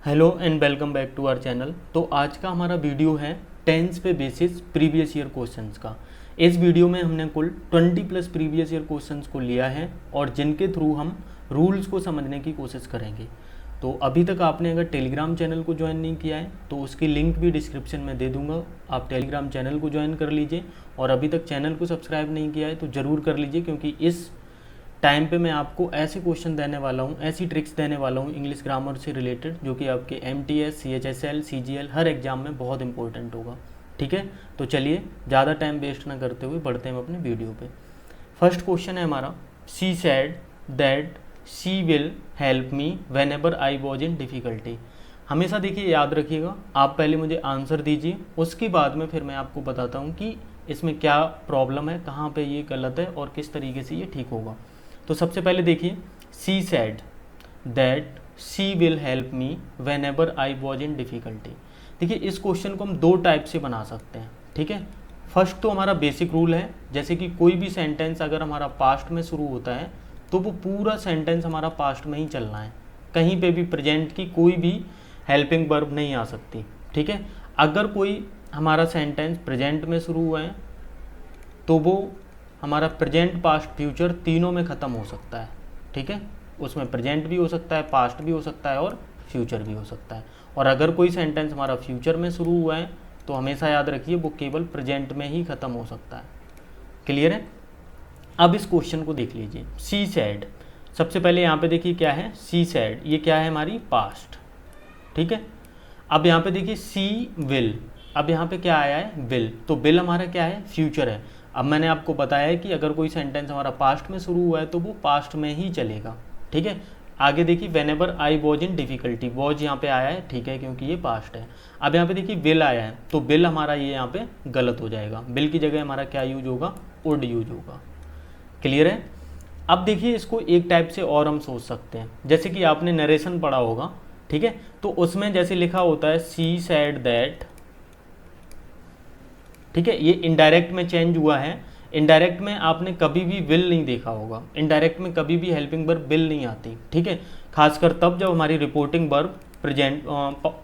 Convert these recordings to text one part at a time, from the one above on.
Hello and welcome back to our channel. तो आज का हमारा वीडियो है टेंस पे बेसिस प्रीवियस ईयर क्वेश्चंस का। इस वीडियो में हमने कुल 20 प्लस प्रीवियस ईयर क्वेश्चंस को लिया है और जिनके थ्रू हम रूल्स को समझने की कोशिश करेंगे। तो अभी तक आपने अगर टेलीग्राम चैनल को ज्वाइन नहीं किया है तो उसकी लिंक भी डिस्क्रिप्शन में दे दूंगा, आप टेलीग्राम चैनल को ज्वाइन कर लीजिए। और अभी तक चैनल को सब्सक्राइब नहीं किया है तो ज़रूर कर लीजिए, क्योंकि इस टाइम पे मैं आपको ऐसे क्वेश्चन देने वाला हूँ, ऐसी ट्रिक्स देने वाला हूँ इंग्लिश ग्रामर से रिलेटेड, जो कि आपके MTS, CHSL, CGL हर एग्जाम में बहुत इंपॉर्टेंट होगा। ठीक है, तो चलिए ज़्यादा टाइम वेस्ट ना करते हुए बढ़ते हैं अपने वीडियो पे। फर्स्ट क्वेश्चन है हमारा, she said that she will help me when ever I was in difficulty. हमेशा देखिए याद रखिएगा, आप पहले मुझे आंसर दीजिए, उसके बाद में फिर मैं आपको बताता हूँ कि इसमें क्या प्रॉब्लम है, कहाँ पे ये गलत है और किस तरीके से ये ठीक होगा। तो सबसे पहले देखिए, she said that she will help me when ever I was in difficulty. देखिए इस क्वेश्चन को हम दो टाइप से बना सकते हैं। ठीक है, फर्स्ट तो हमारा बेसिक रूल है, जैसे कि कोई भी सेंटेंस अगर हमारा पास्ट में शुरू होता है तो वो पूरा सेंटेंस हमारा पास्ट में ही चलना है, कहीं पे भी प्रेजेंट की कोई भी हेल्पिंग वर्ब नहीं आ सकती। ठीक है, अगर कोई हमारा सेंटेंस प्रेजेंट में शुरू हुआ है तो वो हमारा प्रेजेंट, पास्ट, फ्यूचर तीनों में ख़त्म हो सकता है। ठीक है, उसमें प्रेजेंट भी हो सकता है, पास्ट भी हो सकता है और फ्यूचर भी हो सकता है। और अगर कोई सेंटेंस हमारा फ्यूचर में शुरू हुआ है तो हमेशा याद रखिए वो केवल प्रेजेंट में ही ख़त्म हो सकता है। क्लियर है? अब इस क्वेश्चन को देख लीजिए, शी सैड। सबसे पहले यहाँ पे देखिए क्या है, शी सैड, ये क्या है हमारी पास्ट। ठीक है, अब यहाँ पे देखिए शी विल, अब यहाँ पे क्या आया है, विल, तो विल हमारा क्या है, फ्यूचर है। अब मैंने आपको बताया है कि अगर कोई सेंटेंस हमारा पास्ट में शुरू हुआ है तो वो पास्ट में ही चलेगा। ठीक है, आगे देखिए when ever I was in difficulty, was यहाँ पे आया है, ठीक है, क्योंकि ये पास्ट है। अब यहाँ पे देखिए विल आया है तो विल हमारा ये यहाँ पे गलत हो जाएगा, विल की जगह हमारा क्या यूज होगा, वुड यूज होगा। क्लियर है? अब देखिए इसको एक टाइप से और हम सोच सकते हैं, जैसे कि आपने नरेशन पढ़ा होगा। ठीक है, तो उसमें जैसे लिखा होता है शी सैड दैट, ठीक है, ये इनडायरेक्ट में चेंज हुआ है। इनडायरेक्ट में आपने कभी भी विल नहीं देखा होगा, इनडायरेक्ट में कभी भी हेल्पिंग वर्ब विल नहीं आती। ठीक है, खासकर तब जब हमारी रिपोर्टिंग वर्ब प्रेजेंट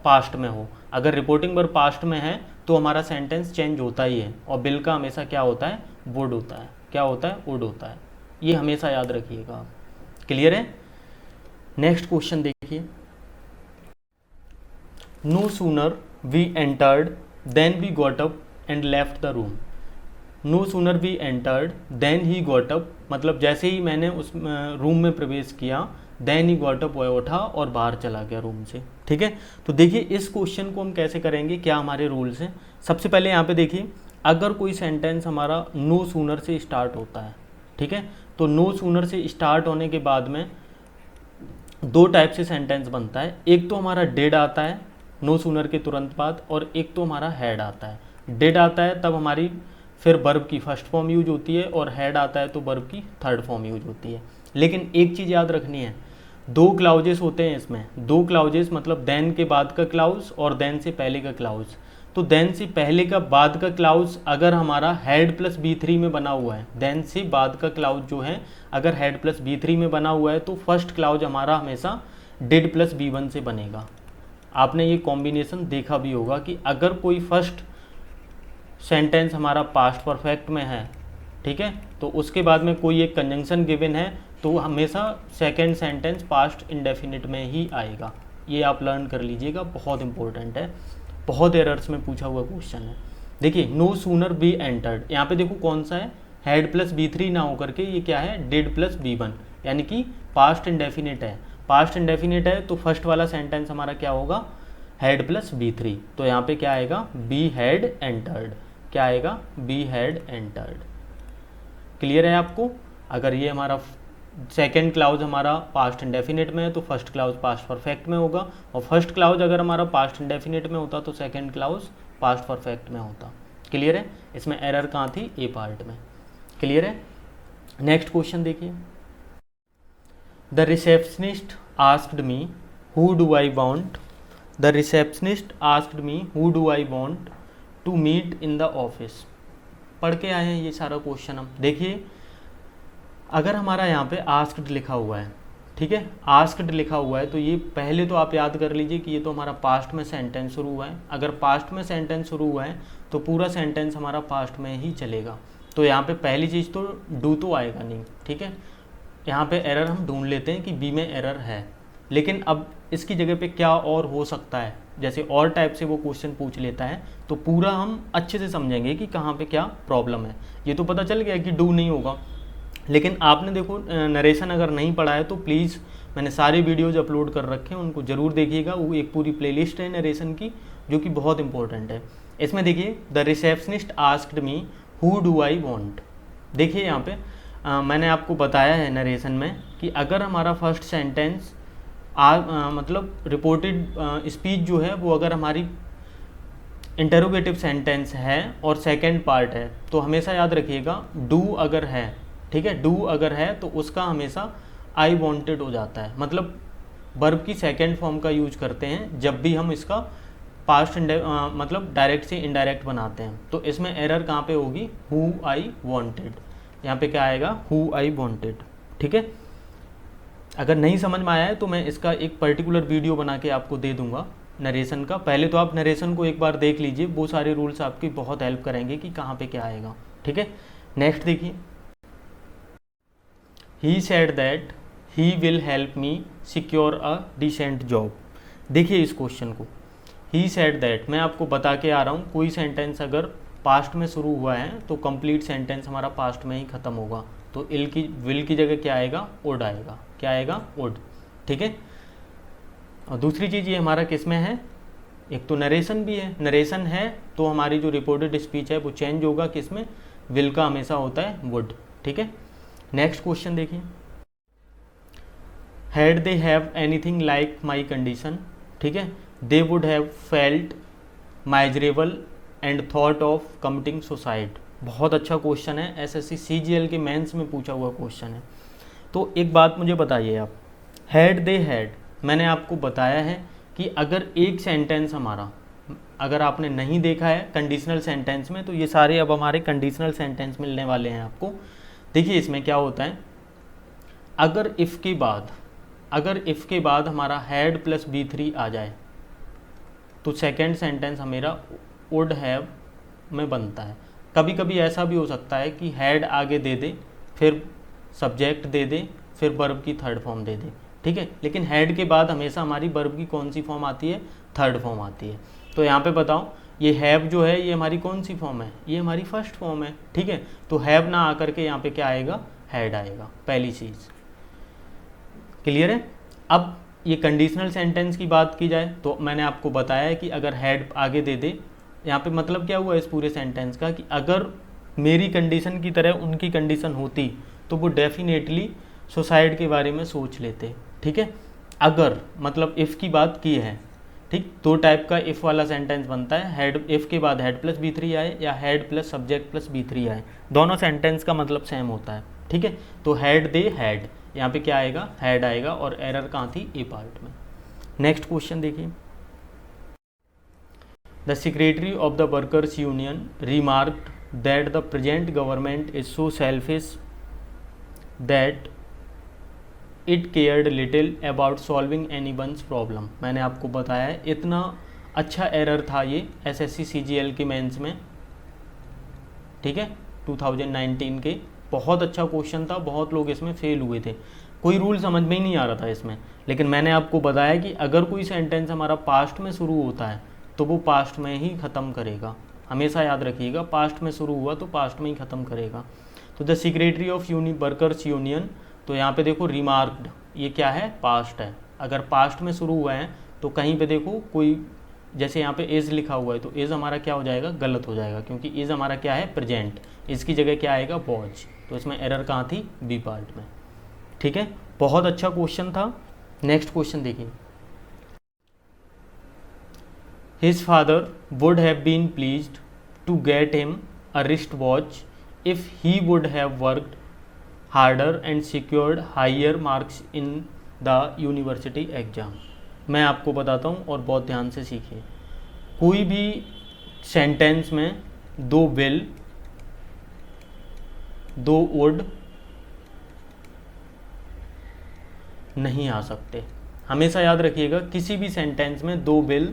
पास्ट में हो। अगर रिपोर्टिंग वर्ब पास्ट में है तो हमारा सेंटेंस चेंज होता ही है, और विल का हमेशा क्या होता है, वुड होता है। क्या होता है, वुड होता है। ये हमेशा याद रखिएगा आप। क्लियर है? नेक्स्ट क्वेश्चन देखिए, no sooner we entered then we got up and left the room. No sooner we entered then he got up, मतलब जैसे ही मैंने उस रूम में प्रवेश किया, देन ही गॉट अप, वह उठा और बाहर चला गया रूम से। ठीक है, तो देखिए इस क्वेश्चन को हम कैसे करेंगे, क्या हमारे रूल्स हैं। सबसे पहले यहाँ पे देखिए, अगर कोई सेंटेंस हमारा नो सूनर से स्टार्ट होता है, ठीक है, तो नो सूनर से स्टार्ट होने के बाद में दो टाइप से सेंटेंस बनता है। एक तो हमारा डेड आता है नो सूनर के तुरंत बाद, और एक तो हमारा हैड आता है। डेड आता है तब हमारी फिर वर्ब की फर्स्ट फॉर्म यूज होती है, और हैड आता है तो वर्ब की थर्ड फॉर्म यूज होती है। लेकिन एक चीज़ याद रखनी है, दो क्लाउजेस होते हैं इसमें। दो क्लाउजेस मतलब देन के बाद का क्लाउज और देन से पहले का क्लाउज। तो देन से पहले का बाद का क्लाउज अगर हमारा हैड प्लस B3 में बना हुआ है, देन से बाद का क्लाउज जो है अगर हैड प्लस B3 में बना हुआ है तो फर्स्ट क्लाउज हमारा हमेशा डिड प्लस B1 से बनेगा। आपने ये कॉम्बिनेशन देखा भी होगा कि अगर कोई फर्स्ट सेंटेंस हमारा पास्ट परफेक्ट में है, ठीक है, तो उसके बाद में कोई एक कंजंक्शन गिवन है तो हमेशा सेकंड सेंटेंस पास्ट इंडेफिनिट में ही आएगा। ये आप लर्न कर लीजिएगा, बहुत इंपॉर्टेंट है, बहुत एरर्स में पूछा हुआ क्वेश्चन है। देखिए नो सूनर बी एंटर्ड, यहाँ पे देखो कौन सा है, हैड प्लस B3 ना होकर के ये क्या है, डिड प्लस B1, यानी कि पास्ट इंडेफिनिट है। पास्ट इंडेफिनिट है तो फर्स्ट वाला सेंटेंस हमारा क्या होगा, हैड प्लस B3, तो यहाँ पे क्या आएगा, बी हैड एंटर्ड। क्या आएगा, बी हैड एंटर्ड। क्लियर है आपको? अगर ये हमारा सेकेंड क्लाउज हमारा पास्ट इंडेफिनिट में है तो फर्स्ट क्लाउज पास्ट परफेक्ट में होगा, और फर्स्ट क्लाउज अगर हमारा पास्ट इंडेफिनिट में होता तो सेकेंड क्लाउज पास्ट परफेक्ट में होता। क्लियर है? इसमें एरर कहाँ थी, ए पार्ट में। क्लियर है? नेक्स्ट क्वेश्चन देखिए, the receptionist asked me who do I want, the receptionist asked me who do I want to meet in the office. पढ़ के आए हैं ये सारा क्वेश्चन हम। देखिए अगर हमारा यहाँ पे आस्क्ड लिखा हुआ है, ठीक है, आस्क्ड लिखा हुआ है तो ये पहले तो आप याद कर लीजिए कि ये तो हमारा पास्ट में सेंटेंस शुरू हुआ है। अगर पास्ट में सेंटेंस शुरू हुआ है तो पूरा सेंटेंस हमारा पास्ट में ही चलेगा। तो यहाँ पे पहली चीज़ तो डू तो आएगा नहीं, ठीक है। यहाँ पे एरर हम ढूंढ लेते हैं कि बी में एरर है, लेकिन अब इसकी जगह पे क्या और हो सकता है, जैसे और टाइप से वो क्वेश्चन पूछ लेता है तो पूरा हम अच्छे से समझेंगे कि कहाँ पे क्या प्रॉब्लम है। ये तो पता चल गया कि डू नहीं होगा, लेकिन आपने देखो नरेशन अगर नहीं पढ़ा है तो प्लीज़ मैंने सारे वीडियोज अपलोड कर रखे हैं, उनको ज़रूर देखिएगा। वो एक पूरी प्लेलिस्ट है नरेशन की जो कि बहुत इंपॉर्टेंट है। इसमें देखिए, the receptionist asked me who do I want. देखिए यहाँ पे मैंने आपको बताया है नरेशन में कि अगर हमारा फर्स्ट सेंटेंस मतलब रिपोर्टेड स्पीच जो है वो अगर हमारी इंटरोगेटिव सेंटेंस है और सेकंड पार्ट है तो हमेशा याद रखिएगा डू अगर है, ठीक है, डू अगर है तो उसका हमेशा आई वॉन्टेड हो जाता है। मतलब वर्ब की सेकंड फॉर्म का यूज करते हैं जब भी हम इसका पास्ट मतलब डायरेक्ट से इनडायरेक्ट बनाते हैं। तो इसमें एरर कहाँ पे होगी, हु आई वॉन्टेड। यहाँ पे क्या आएगा, हु आई वॉन्टेड, ठीक है। अगर नहीं समझ में आया है तो मैं इसका एक पर्टिकुलर वीडियो बना के आपको दे दूंगा नरेशन का। पहले तो आप नरेशन को एक बार देख लीजिए, वो सारे रूल्स आपकी बहुत हेल्प करेंगे कि कहाँ पे क्या आएगा, ठीक है। नेक्स्ट देखिए, he said that he will help me secure a decent job. देखिए इस क्वेश्चन को, ही सेड दैट मैं आपको बता के आ रहा हूँ, कोई सेंटेंस अगर पास्ट में शुरू हुआ है तो कंप्लीट सेंटेंस हमारा पास्ट में ही खत्म होगा। तो विल की जगह क्या आएगा, वुड आएगा। क्या आएगा, वुड, ठीक है। और दूसरी चीज़ ये हमारा किस में है, एक तो नरेशन भी है। नरेशन है तो हमारी जो रिपोर्टेड स्पीच है वो चेंज होगा, किस में, विल का हमेशा होता है वुड, ठीक है। नेक्स्ट क्वेश्चन देखिए, had they have anything like my condition, ठीक है, they would have felt miserable and thought of committing suicide. बहुत अच्छा क्वेश्चन है, एसएससी सीजीएल के मेंस में पूछा हुआ क्वेश्चन है। तो एक बात मुझे बताइए आप, हैड दे हैड, मैंने आपको बताया है कि अगर एक सेंटेंस हमारा, अगर आपने नहीं देखा है कंडीशनल सेंटेंस में, तो ये सारे अब हमारे कंडीशनल सेंटेंस मिलने वाले हैं आपको। देखिए इसमें क्या होता है, अगर इफ़ के बाद हमारा हैड प्लस B3 आ जाए तो सेकेंड सेंटेंस हमारा वुड हैव में बनता है। कभी कभी ऐसा भी हो सकता है कि हैड आगे दे दे, फिर सब्जेक्ट दे दे, फिर वर्ब की थर्ड फॉर्म दे दे, ठीक है। लेकिन हैड के बाद हमेशा हमारी वर्ब की कौन सी फॉर्म आती है, थर्ड फॉर्म आती है। तो यहाँ पे बताओ, ये हैव जो है ये हमारी कौन सी फॉर्म है, ये हमारी फर्स्ट फॉर्म है, ठीक है। तो हैव ना आकर के यहाँ पे क्या आएगा, हैड आएगा, पहली चीज़ क्लियर है। अब ये कंडीशनल सेंटेंस की बात की जाए तो मैंने आपको बताया है कि अगर हैड आगे दे दे, यहाँ पे मतलब क्या हुआ इस पूरे सेंटेंस का कि अगर मेरी कंडीशन की तरह उनकी कंडीशन होती तो वो डेफिनेटली सुसाइड के बारे में सोच लेते, ठीक है। अगर मतलब इफ़ की बात की है, ठीक, दो टाइप का इफ़ वाला सेंटेंस बनता है, हैड इफ़ के बाद हैड प्लस B3 आए या had plus subject plus B3 आए, दोनों सेंटेंस का मतलब सेम होता है, ठीक है। तो हैड दे हैड, यहाँ पे क्या आएगा, हैड आएगा, और एरर कहाँ थी, ए पार्ट में। नेक्स्ट क्वेश्चन देखिए, the secretary of the workers union remarked that the present government is so selfish that it cared little about solving any one's problem. मैंने आपको बताया है, इतना अच्छा एरर था ये एसएससी सीजीएल के मेंस में, ठीक है, 2019 के। बहुत अच्छा क्वेश्चन था, बहुत लोग इसमें फेल हुए थे, कोई रूल समझ में ही नहीं आ रहा था इसमें। लेकिन मैंने आपको बताया कि अगर कोई सेंटेंस हमारा पास्ट में शुरू होता है तो वो पास्ट में ही ख़त्म करेगा, हमेशा याद रखिएगा, पास्ट में शुरू हुआ तो पास्ट में ही ख़त्म करेगा। तो the secretary of workers union, तो यहाँ पे देखो रिमार्क्ड, ये क्या है, पास्ट है। अगर पास्ट में शुरू हुआ है तो कहीं पे देखो कोई, जैसे यहाँ पे इज़ लिखा हुआ है तो इज़ हमारा क्या हो जाएगा, गलत हो जाएगा, क्योंकि इज़ हमारा क्या है, प्रेजेंट, इसकी जगह क्या आएगा, वॉज। तो इसमें एरर कहाँ थी, बी पार्ट में, ठीक है। बहुत अच्छा क्वेश्चन था। नेक्स्ट क्वेश्चन देखिए, his father would have been pleased to get him a wrist watch if he would have worked harder and secured higher marks in the university exam. मैं आपको बताता हूँ और बहुत ध्यान से सीखिए, कोई भी सेंटेंस में दो विल, दो वुड, नहीं आ सकते। हमेशा याद रखिएगा, किसी भी सेंटेंस में दो विल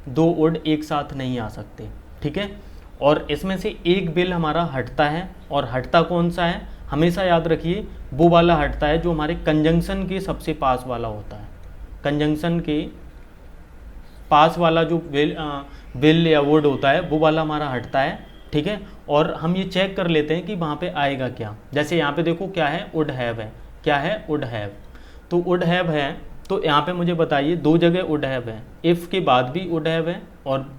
दो वुड एक साथ नहीं आ सकते, ठीक है। और इसमें से एक विल हमारा हटता है, और हटता कौन सा है, हमेशा याद रखिए वो वाला हटता है जो हमारे कंजंक्शन के सबसे पास वाला होता है। कंजंक्शन के पास वाला जो विल या वुड होता है वो वाला हमारा हटता है, ठीक है। और हम ये चेक कर लेते हैं कि वहाँ पे आएगा क्या। जैसे यहाँ पे देखो क्या है, वुड हैव है, क्या है, वुड हैव। तो वुड हैव है, तो यहाँ पे मुझे बताइए दो जगह वुड हैव है, इफ़ के बाद भी वुड हैव है और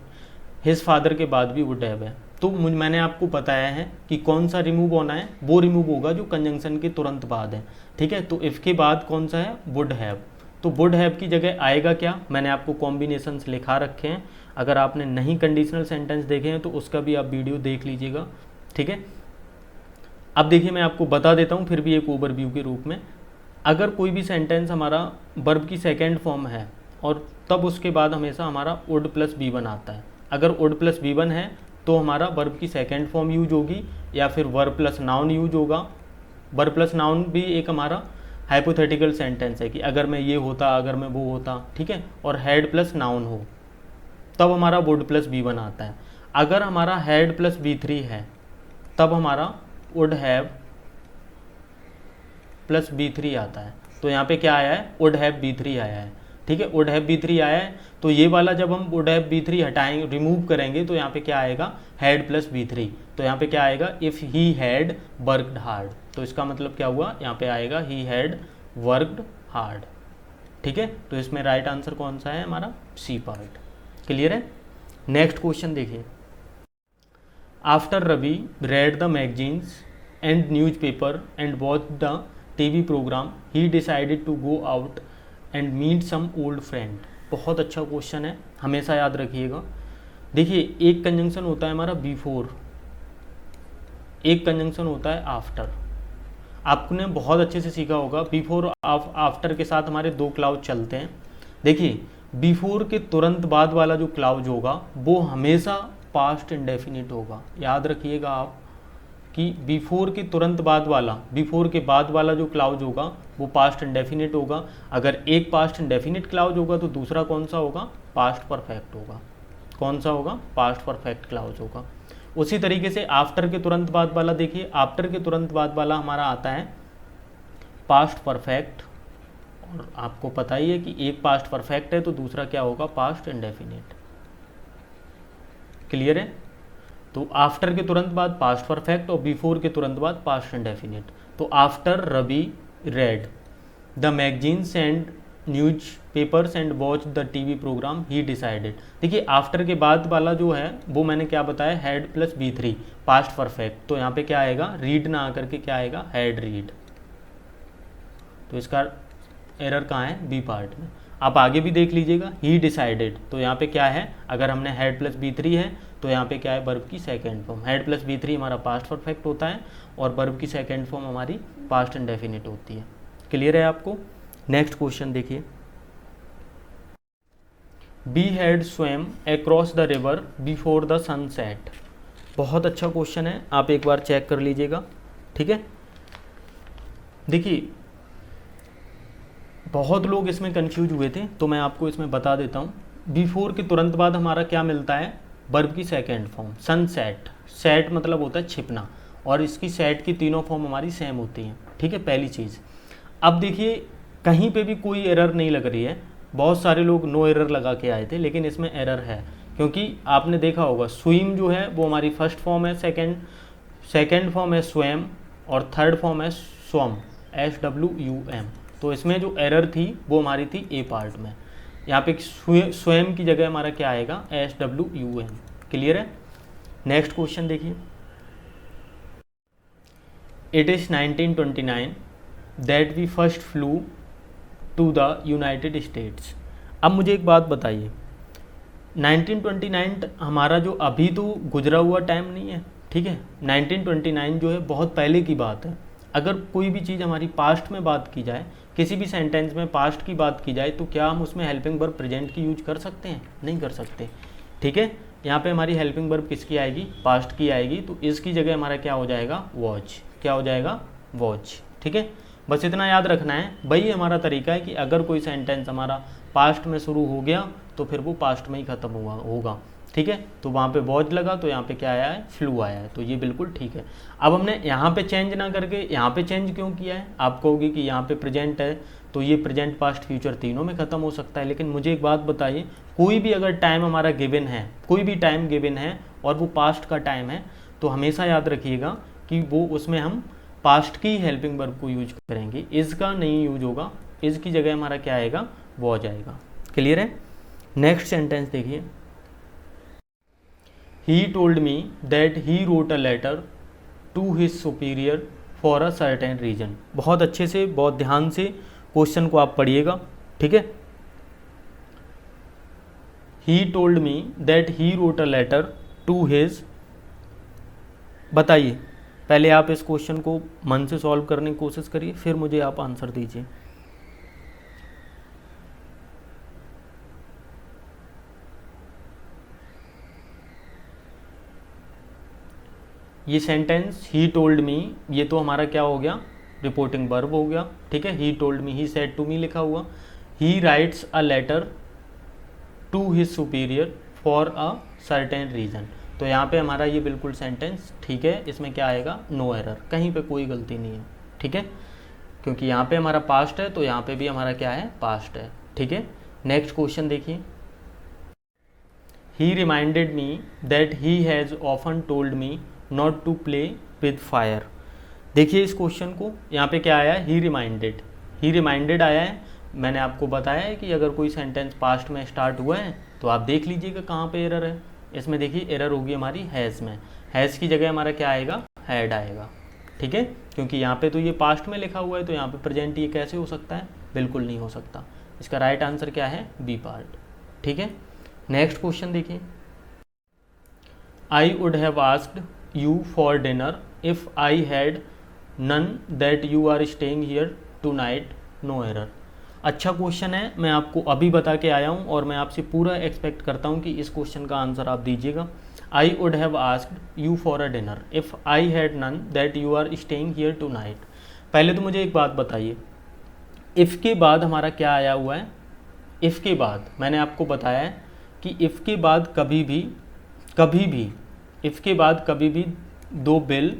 हिज फादर के बाद भी वुड हैव है। तो मैंने आपको बताया है कि कौन सा रिमूव होना है, वो रिमूव होगा जो कंजंक्शन के तुरंत बाद है, ठीक है। तो इफ़ के बाद कौन सा है, वुड हैव। तो वुड हैव की जगह आएगा क्या, मैंने आपको कॉम्बिनेशंस लिखा रखे हैं। अगर आपने नहीं कंडीशनल सेंटेंस देखे हैं तो उसका भी आप वीडियो देख लीजिएगा, ठीक है। अब देखिए मैं आपको बता देता हूँ फिर भी एक ओवरव्यू के रूप में। अगर कोई भी सेंटेंस हमारा वर्ब की सेकेंड फॉर्म है और तब उसके बाद हमेशा हमारा वुड प्लस V1 आता है। अगर वुड प्लस V1 है तो हमारा वर्ब की सेकेंड फॉर्म यूज होगी, या फिर वर्ब प्लस नाउन यूज होगा। वर्ब प्लस नाउन भी एक हमारा हाइपोथेटिकल सेंटेंस है कि अगर मैं ये होता, अगर मैं वो होता, ठीक है। और हैड प्लस नाउन हो तब हमारा वुड प्लस V1 आता है। अगर हमारा हैड प्लस V3 है तब हमारा वुड हैव प्लस B3 आता है। तो यहाँ पे क्या आया है, वुड हैव B3 आया है, ठीक है। वुड हैव B3 आया है, तो ये वाला जब हम वुड हैव B3 हटाएंगे, रिमूव करेंगे, तो यहाँ पे क्या आएगा, हैड प्लस B3। तो यहाँ पे क्या आएगा, if he had worked hard. तो इसका मतलब क्या हुआ, यहाँ पे आएगा ही हैड वर्कड हार्ड, ठीक है। तो इसमें राइट आंसर कौन सा है हमारा, सी पार्ट। क्लियर है। नेक्स्ट क्वेश्चन देखिए। After Ravi read the magazines and newspaper and watch the TV program he decided to go out and meet some old friend. बहुत अच्छा क्वेश्चन है, हमेशा याद रखिएगा। देखिए एक कंजंक्शन होता है हमारा बिफोर, एक कंजंक्शन होता है आफ्टर। आपने बहुत अच्छे से सीखा होगा, बिफोर आफ्टर के साथ हमारे दो क्लाउज चलते हैं। देखिए बिफोर के तुरंत बाद वाला जो क्लाउज होगा वो हमेशा पास्ट इंडेफिनिट होगा। याद रखिएगा आप कि बिफोर के तुरंत बाद वाला, बिफोर के बाद वाला जो क्लाउज होगा वो पास्ट इंडेफिनिट होगा। अगर एक पास्ट इंडेफिनिट क्लाउज होगा तो दूसरा कौन सा होगा, पास्ट परफेक्ट होगा। कौन सा होगा, पास्ट परफेक्ट क्लाउज होगा। उसी तरीके से आफ्टर के तुरंत बाद वाला, देखिए आफ्टर के तुरंत बाद वाला हमारा आता है पास्ट परफेक्ट, और आपको पता ही है कि एक पास्ट परफेक्ट है तो दूसरा क्या होगा, पास्ट इंडेफिनिट। क्लियर है। तो आफ्टर के तुरंत बाद पास्ट परफेक्ट और बिफोर के तुरंत बाद पास्ट इंडेफिनिट। तो after Ravi read the magazines and newspapers and watch the TV program he decided. देखिए आफ्टर के बाद वाला जो है वो मैंने क्या बताया, had plus B3 past perfect. तो यहाँ पे क्या आएगा, रीड ना आकर के क्या आएगा, हैड रीड। तो इसका एरर कहाँ है, बी पार्ट में। आप आगे भी देख लीजिएगा, ही डिसाइडेड। तो यहाँ पे क्या है, अगर हमने हैड प्लस B3 है तो यहाँ पे क्या है, वर्ब की second form. Had plus B3 हमारा पास्ट परफेक्ट होता है और वर्ब की सेकेंड फॉर्म हमारी पास्ट इंडेफिनिट होती है। क्लियर है आपको। नेक्स्ट क्वेश्चन देखिए। Be had स्वेम across the river before the sunset. बहुत अच्छा क्वेश्चन है, आप एक बार चेक कर लीजिएगा, ठीक है। देखिए बहुत लोग इसमें कंफ्यूज हुए थे तो मैं आपको इसमें बता देता हूँ। बिफोर के तुरंत बाद हमारा क्या मिलता है, वर्ब की सेकेंड फॉर्म सनसेट। सेट मतलब होता है छिपना, और इसकी सेट की तीनों फॉर्म हमारी सेम होती हैं, ठीक है, पहली चीज़। अब देखिए कहीं पे भी कोई एरर नहीं लग रही है। बहुत सारे लोग नो एरर लगा के आए थे, लेकिन इसमें एरर है, क्योंकि आपने देखा होगा स्विम जो है वो हमारी फर्स्ट फॉर्म है, सेकेंड फॉर्म है स्वयं, और थर्ड फॉर्म है स्वम, SWUM। तो इसमें जो एरर थी वो हमारी थी ए पार्ट में। यहाँ पे स्वयं की जगह हमारा क्या आएगा, SWUM। क्लियर है। नेक्स्ट क्वेश्चन देखिए। It is 1929 that we first flew to the United States. अब मुझे एक बात बताइए, 1929 हमारा जो अभी तो गुजरा हुआ टाइम नहीं है, ठीक है। 1929 जो है बहुत पहले की बात है। अगर कोई भी चीज़ हमारी पास्ट में बात की जाए, किसी भी सेंटेंस में पास्ट की बात की जाए, तो क्या हम उसमें हेल्पिंग वर्ब प्रेजेंट की यूज कर सकते हैं, नहीं कर सकते, ठीक है। यहाँ पे हमारी हेल्पिंग वर्ब किसकी आएगी, पास्ट की आएगी। तो इसकी जगह हमारा क्या हो जाएगा, वॉच। क्या हो जाएगा, वॉच, ठीक है। बस इतना याद रखना है। वही हमारा तरीका है कि अगर कोई सेंटेंस हमारा पास्ट में शुरू हो गया तो फिर वो पास्ट में ही ख़त्म होगा। ठीक है, तो वहाँ पे वॉज लगा तो यहाँ पे क्या आया है, फ्लू आया है, तो ये बिल्कुल ठीक है। अब हमने यहाँ पे चेंज ना करके यहाँ पे चेंज क्यों किया है? आप कहोगे कि यहाँ पे प्रेजेंट है तो ये प्रेजेंट पास्ट फ्यूचर तीनों में ख़त्म हो सकता है, लेकिन मुझे एक बात बताइए, कोई भी अगर टाइम हमारा गिवन है, कोई भी टाइम गिवन है और वो पास्ट का टाइम है, तो हमेशा याद रखिएगा कि वो उसमें हम पास्ट की हेल्पिंग वर्ब को यूज करेंगे, इज का नहीं यूज होगा। इज की जगह हमारा क्या आएगा, वॉज आएगा। क्लियर है? नेक्स्ट सेंटेंस देखिए, he told me that he wrote a letter to his superior for a certain reason. बहुत अच्छे से, बहुत ध्यान से क्वेश्चन को आप पढ़िएगा। ठीक है, he told me that he wrote a letter to his, बताइए, पहले आप इस क्वेश्चन को मन से सॉल्व करने की कोशिश करिए, फिर मुझे आप आंसर दीजिए। ये सेंटेंस ही टोल्ड मी, ये तो हमारा क्या हो गया, रिपोर्टिंग वर्ब हो गया। ठीक है, he told me, he said to me लिखा हुआ, he writes a letter to his superior for a certain reason. तो यहाँ पे हमारा ये बिल्कुल सेंटेंस ठीक है, इसमें क्या आएगा, नो एरर, कहीं पे कोई गलती नहीं है। ठीक है, क्योंकि यहाँ पे हमारा पास्ट है तो यहाँ पे भी हमारा क्या है, पास्ट है। ठीक है, नेक्स्ट क्वेश्चन देखिए, he reminded me that he has often told me not to play with fire. देखिए इस क्वेश्चन को, यहाँ पे क्या आया है, ही रिमाइंडेड आया है। मैंने आपको बताया है कि अगर कोई सेंटेंस पास्ट में स्टार्ट हुआ है तो आप देख लीजिएगा कहाँ पे एरर है। इसमें देखिए एरर होगी हमारी हैज़ में, हैज़ की जगह हमारा क्या आएगा, हैड आएगा। ठीक है, क्योंकि यहाँ पे तो ये पास्ट में लिखा हुआ है तो यहाँ पे प्रेजेंट ये कैसे हो सकता है, बिल्कुल नहीं हो सकता। इसका राइट आंसर क्या है, बी पार्ट। ठीक है, नेक्स्ट क्वेश्चन देखिए, I would have asked you for dinner if I had known that you are staying here tonight, no error. अच्छा क्वेश्चन है, मैं आपको अभी बता के आया हूँ और मैं आपसे पूरा एक्सपेक्ट करता हूँ कि इस क्वेश्चन का आंसर आप दीजिएगा। I would have asked you for a dinner if I had known that you are staying here tonight. पहले तो मुझे एक बात बताइए, इफ़ के बाद हमारा क्या आया हुआ है, इफ़ के बाद मैंने आपको बताया है कि इफ़ के बाद कभी भी इफ़ के बाद कभी भी दो बिल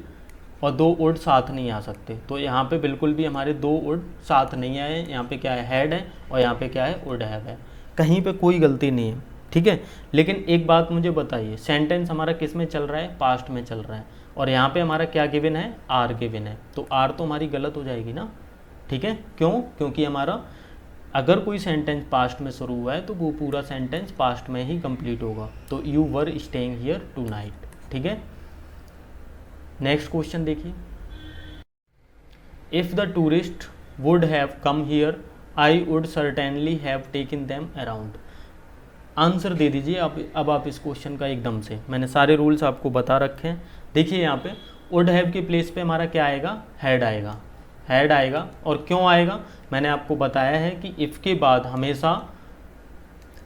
और दो वुड साथ नहीं आ सकते। तो यहाँ पे बिल्कुल भी हमारे दो वुड साथ नहीं आए, यहाँ पे क्या है, हैड है, और यहाँ पे क्या है, वुड हैव है, कहीं पे कोई गलती नहीं है। ठीक है, लेकिन एक बात मुझे बताइए, सेंटेंस हमारा किस में चल रहा है, पास्ट में चल रहा है, और यहाँ पे हमारा क्या गिवन है, आर गिवन है, तो आर तो हमारी गलत हो जाएगी ना। ठीक है, क्यों, क्योंकि हमारा अगर कोई सेंटेंस पास्ट में शुरू हुआ है तो वो पूरा सेंटेंस पास्ट में ही कंप्लीट होगा। तो you were staying here tonight. ठीक है, नेक्स्ट क्वेश्चन देखिए, if the tourist would have come here I would certainly have taken them around. Answer दे दीजिए आप। अब आप इस क्वेश्चन का एकदम से, मैंने सारे रूल्स आपको बता रखे हैं। देखिए यहाँ पे वुड हैव के प्लेस पे हमारा क्या आएगा, हैड आएगा, हैड आएगा। और क्यों आएगा, मैंने आपको बताया है कि इफ़ के बाद हमेशा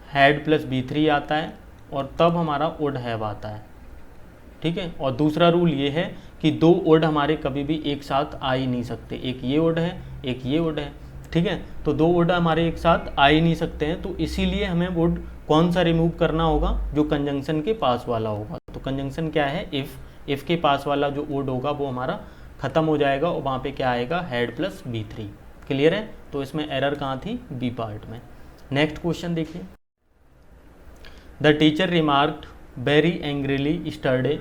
हैड प्लस B3 आता है और तब हमारा वुड हैव आता है। ठीक है, और दूसरा रूल ये है कि दो वुड हमारे कभी भी एक साथ आ ही नहीं सकते, एक ये वुड है, एक ये वुड है। ठीक है, तो दो वुड हमारे एक साथ आ ही नहीं सकते हैं, तो इसीलिए हमें वुड कौन सा रिमूव करना होगा, जो कंजंक्शन के पास वाला होगा। तो कंजंक्शन क्या है, इफ़ के पास वाला जो वुड होगा वो हमारा ख़त्म हो जाएगा और वहाँ पे क्या आएगा, हैड प्लस B3। क्लियर है, तो इसमें एरर कहाँ थी, बी पार्ट में। नेक्स्ट क्वेश्चन देखिए, the teacher remarked very angrily yesterday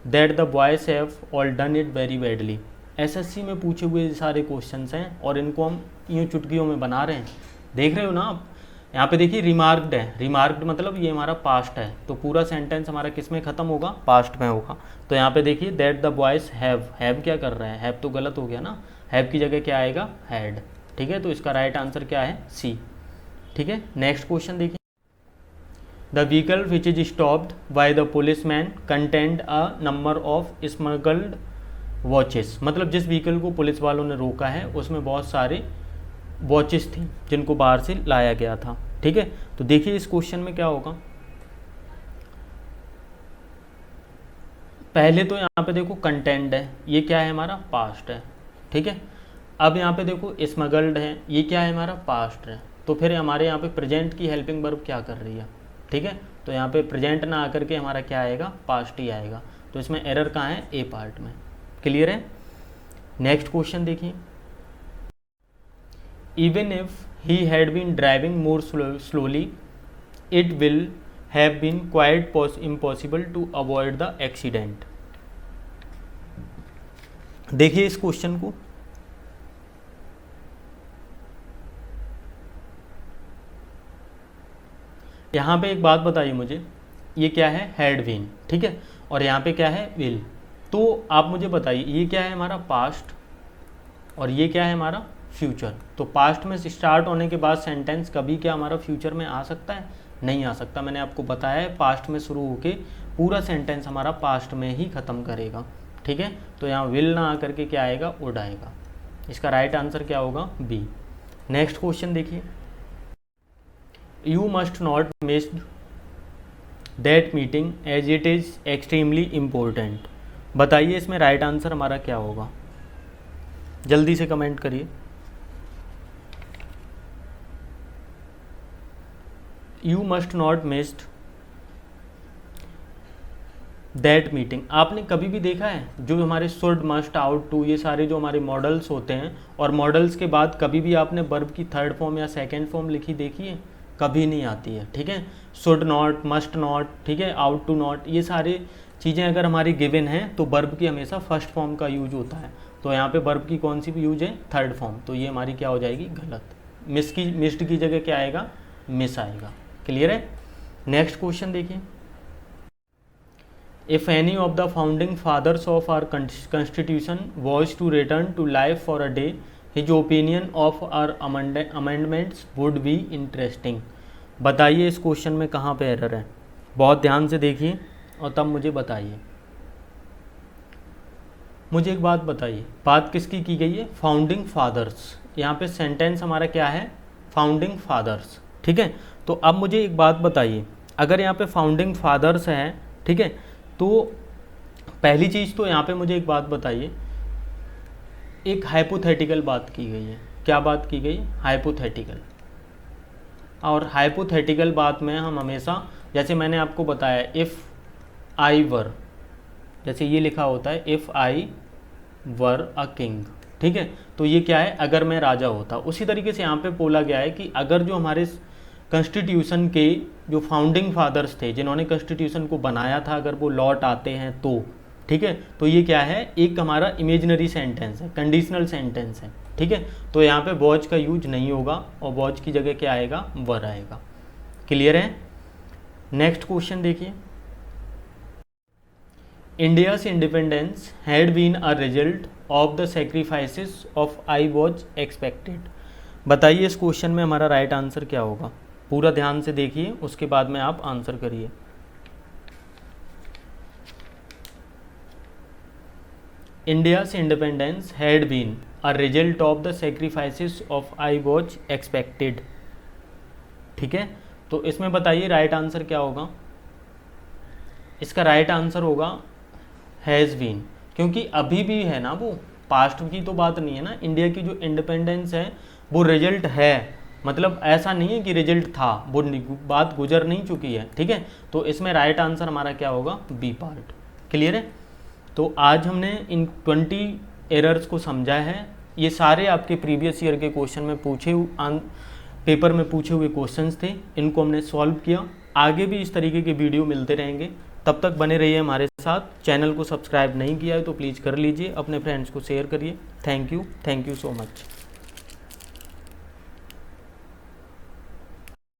that the boys have all done it very badly. SSC में पूछे हुए सारे क्वेश्चंस हैं और इनको हम यूँ चुटकियों में बना रहे हैं, देख रहे हो ना आप। यहाँ पे देखिए रिमार्क्ड है, रिमार्क्ड मतलब ये हमारा पास्ट है, तो पूरा सेंटेंस हमारा किस में ख़त्म होगा, पास्ट में होगा। तो यहाँ पे देखिए दैट द बॉयज हैव क्या कर रहा है, हैव तो गलत हो गया ना, हैव की जगह क्या आएगा, हैड। ठीक है, तो इसका राइट आंसर क्या है, सी। ठीक है, नेक्स्ट क्वेश्चन देखिए, the vehicle which is stopped by the policeman contained a number of smuggled watches. मतलब जिस व्हीकल को पुलिस वालों ने रोका है उसमें बहुत सारे वॉचेस थी जिनको बाहर से लाया गया था। ठीक है, तो देखिए इस क्वेश्चन में क्या होगा, पहले तो यहाँ पे देखो कंटेंड है, ये क्या है हमारा पास्ट है। ठीक है, अब यहाँ पे देखो स्मगल्ड है, ये क्या है हमारा पास्ट है, तो फिर हमारे यहाँ पे प्रेजेंट की हेल्पिंग वर्ब क्या कर रही है, ठीक है, तो यहाँ पे प्रेजेंट ना आकर के हमारा क्या आएगा, पास्ट ही आएगा। तो इसमें एरर कहाँ है, ए पार्ट में। क्लियर है। नेक्स्ट क्वेश्चन देखिए, even if he had been driving more slowly it will have been quite impossible to avoid the accident. देखिए इस क्वेश्चन को, यहाँ पे एक बात बताइए मुझे, ये क्या है, हैड बीन, ठीक है, और यहाँ पे क्या है, विल। तो आप मुझे बताइए ये क्या है हमारा पास्ट और ये क्या है हमारा फ्यूचर। तो पास्ट में स्टार्ट होने के बाद सेंटेंस कभी क्या हमारा फ्यूचर में आ सकता है, नहीं आ सकता। मैंने आपको बताया है पास्ट में शुरू होके पूरा सेंटेंस हमारा पास्ट में ही ख़त्म करेगा, ठीक है। तो यहाँ विल ना आकर के क्या आएगा, वुड आएगा। इसका राइट आंसर क्या होगा, बी। नेक्स्ट क्वेश्चन देखिए, you must not miss that meeting as it is extremely important. बताइए इसमें राइट आंसर हमारा क्या होगा, जल्दी से कमेंट करिए। You must not missed that meeting, आपने कभी भी देखा है जो हमारे शुड, मस्ट, आउट टू, ये सारे जो हमारे मॉडल्स होते हैं, और मॉडल्स के बाद कभी भी आपने वर्ब की थर्ड फॉर्म या सेकंड फॉर्म लिखी देखी है, कभी नहीं आती है, ठीक है। शुड नॉट, मस्ट नॉट, ठीक है, आउट टू नॉट, ये सारी चीज़ें अगर हमारी गिवन हैं तो वर्ब की हमेशा फर्स्ट फॉर्म का यूज होता है। तो यहाँ पे वर्ब की कौन सी भी यूज है, थर्ड फॉर्म, तो ये हमारी क्या हो जाएगी, गलत। मिस्ड की जगह क्या आएगा, मिस आएगा। क्लियर है। नेक्स्ट क्वेश्चन देखिए, if any of the founding fathers of our constitution was to return to life for a day his opinion of our amendments would be interesting. बताइए इस क्वेश्चन में कहाँ पे एरर है, बहुत ध्यान से देखिए और तब मुझे बताइए। मुझे एक बात बताइए, बात किसकी की गई है, फाउंडिंग फादर्स। यहाँ पे सेंटेंस हमारा क्या है, फाउंडिंग फादर्स, ठीक है। तो अब मुझे एक बात बताइए, अगर यहाँ पे फाउंडिंग फादर्स है, ठीक है, तो पहली चीज़ तो यहाँ पे मुझे एक बात बताइए, एक हाइपोथेटिकल बात की गई है। क्या बात की गई, हाइपोथेटिकल। और हाइपोथेटिकल बात में हम हमेशा, जैसे मैंने आपको बताया, इफ़ आई वर, जैसे ये लिखा होता है if I were a king, ठीक है, तो ये क्या है, अगर मैं राजा होता। उसी तरीके से यहाँ पे बोला गया है कि अगर जो हमारे कॉन्स्टिट्यूशन के जो फाउंडिंग फादर्स थे, जिन्होंने कॉन्स्टिट्यूशन को बनाया था, अगर वो लौट आते हैं तो, ठीक है, तो ये क्या है, एक हमारा इमेजिनरी सेंटेंस है, कंडीशनल सेंटेंस है, ठीक है। तो यहाँ पे वॉज का यूज नहीं होगा और वॉज की जगह क्या आएगा, वर आएगा। क्लियर है। नेक्स्ट क्वेश्चन देखिए, India's independence had been a result of the sacrifices of I was expected. बताइए इस क्वेश्चन में हमारा राइट आंसर क्या होगा, पूरा ध्यान से देखिए, उसके बाद में आप आंसर करिए। India's independence had been a result of the sacrifices of I was expected, ठीक है। तो इसमें बताइए राइट आंसर क्या होगा। इसका राइट आंसर होगा हैज़ बीन, क्योंकि अभी भी है ना, वो पास्ट की तो बात नहीं है ना। इंडिया की जो इंडिपेंडेंस है वो रिजल्ट है, मतलब ऐसा नहीं है कि रिजल्ट था, वो बात गुजर नहीं चुकी है, ठीक है। तो इसमें राइट आंसर हमारा क्या होगा, बी पार्ट। क्लियर है। तो आज हमने इन 20 एरर्स को समझा है। ये सारे आपके प्रीवियस ईयर के क्वेश्चन में पेपर में पूछे हुए क्वेश्चंस थे, इनको हमने सॉल्व किया। आगे भी इस तरीके के वीडियो मिलते रहेंगे, तब तक बने रहिए हमारे साथ। चैनल को सब्सक्राइब नहीं किया है तो प्लीज़ कर लीजिए, अपने फ्रेंड्स को शेयर करिए। Thank you so much.